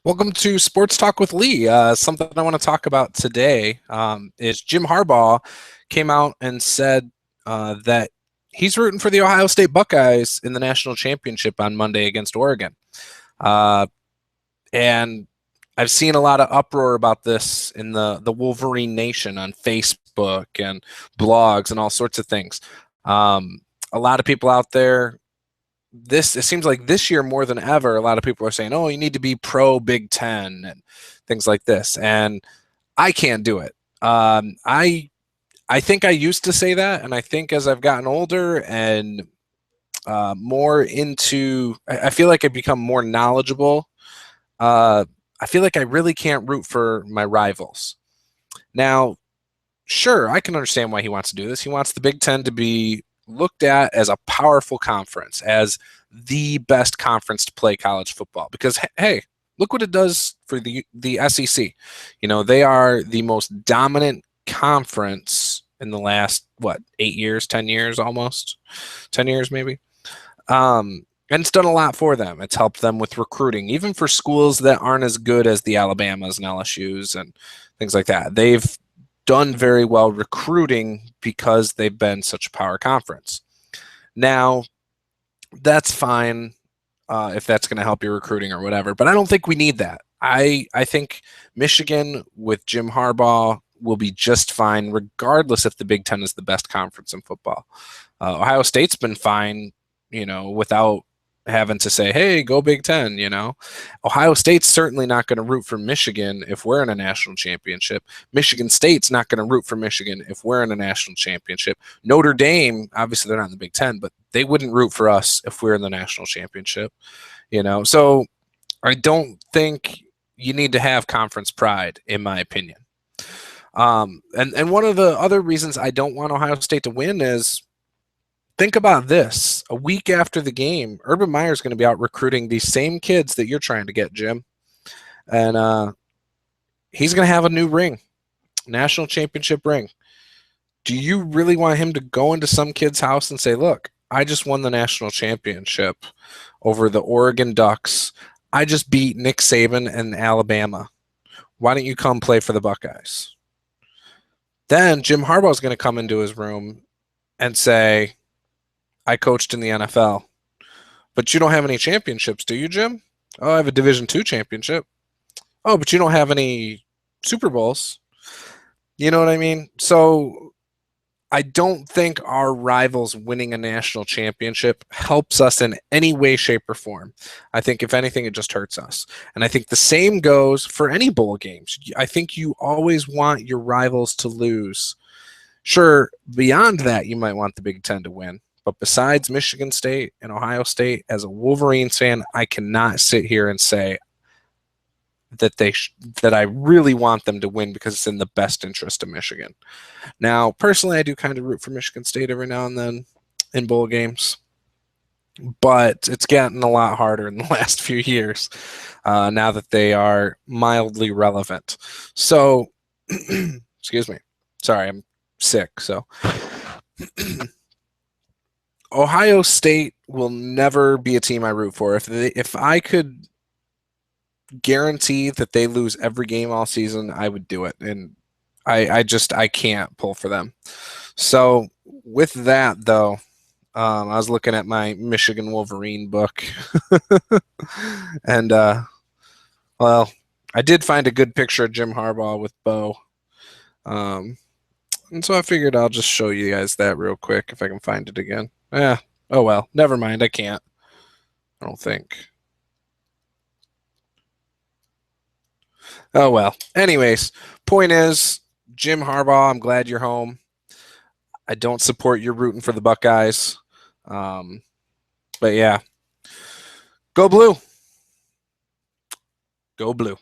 Welcome to Sports Talk with Lee. Something I want to talk about today is Jim Harbaugh came out and said that he's rooting for the Ohio State Buckeyes in the national championship on Monday against Oregon. And I've seen a lot of uproar about this in the Wolverine Nation on Facebook and blogs and all sorts of things. A lot of people out there, it seems like this year more than ever, a lot of people are saying, oh, you need to be pro Big Ten and things like this. And I can't do it. I think I used to say that. And I think as I've gotten older and more into, I feel like I've become more knowledgeable. I feel like I really can't root for my rivals. Now, sure, I can understand why he wants to do this. He wants the Big Ten to be looked at as a powerful conference, as the best conference to play college football. Because, hey, look what it does for the SEC. You know, they are the most dominant conference in the last, 8 years, 10 years almost? 10 years maybe? And it's done a lot for them. It's helped them with recruiting, even for schools that aren't as good as the Alabamas and LSUs and things like that. They've done very well recruiting because they've been such a power conference. Now, that's fine if that's going to help your recruiting or whatever, but I don't think we need that. I think Michigan with Jim Harbaugh will be just fine, regardless if the Big Ten is the best conference in football. Ohio State's been fine, without having to say, hey, go Big Ten, Ohio State's certainly not going to root for Michigan if we're in a national championship. Michigan State's not going to root for Michigan if we're in a national championship. Notre Dame, obviously they're not in the Big Ten, but they wouldn't root for us if we're in the national championship, So I don't think you need to have conference pride, in my opinion. And one of the other reasons I don't want Ohio State to win is, think about this. A week after the game, Urban Meyer's going to be out recruiting these same kids that you're trying to get, Jim. And he's going to have a new ring, national championship ring. Do you really want him to go into some kid's house and say, look, I just won the national championship over the Oregon Ducks. I just beat Nick Saban and Alabama. Why don't you come play for the Buckeyes? Then Jim Harbaugh is going to come into his room and say, I coached in the NFL, but you don't have any championships, do you, Jim? Oh, I have a Division II championship. Oh, but you don't have any Super Bowls. You know what I mean? So I don't think our rivals winning a national championship helps us in any way, shape, or form. I think, if anything, it just hurts us. And I think the same goes for any bowl games. I think you always want your rivals to lose. Sure, beyond that, you might want the Big Ten to win. But besides Michigan State and Ohio State, as a Wolverines fan, I cannot sit here and say that that I really want them to win because it's in the best interest of Michigan. Now, personally, I do kind of root for Michigan State every now and then in bowl games, but it's gotten a lot harder in the last few years now that they are mildly relevant. So, excuse me. Sorry, I'm sick, so... Ohio State will never be a team I root for. If I could guarantee that they lose every game all season, I would do it. And I can't pull for them. So with that, though, I was looking at my Michigan Wolverine book. And, well, I did find a good picture of Jim Harbaugh with Bo. And so I figured I'll just show you guys that real quick if I can find it again. Yeah. Oh, well. Never mind. I can't. I don't think. Oh, well. Anyways, point is, Jim Harbaugh, I'm glad you're home. I don't support your rooting for the Buckeyes. But, yeah. Go Blue. Go Blue.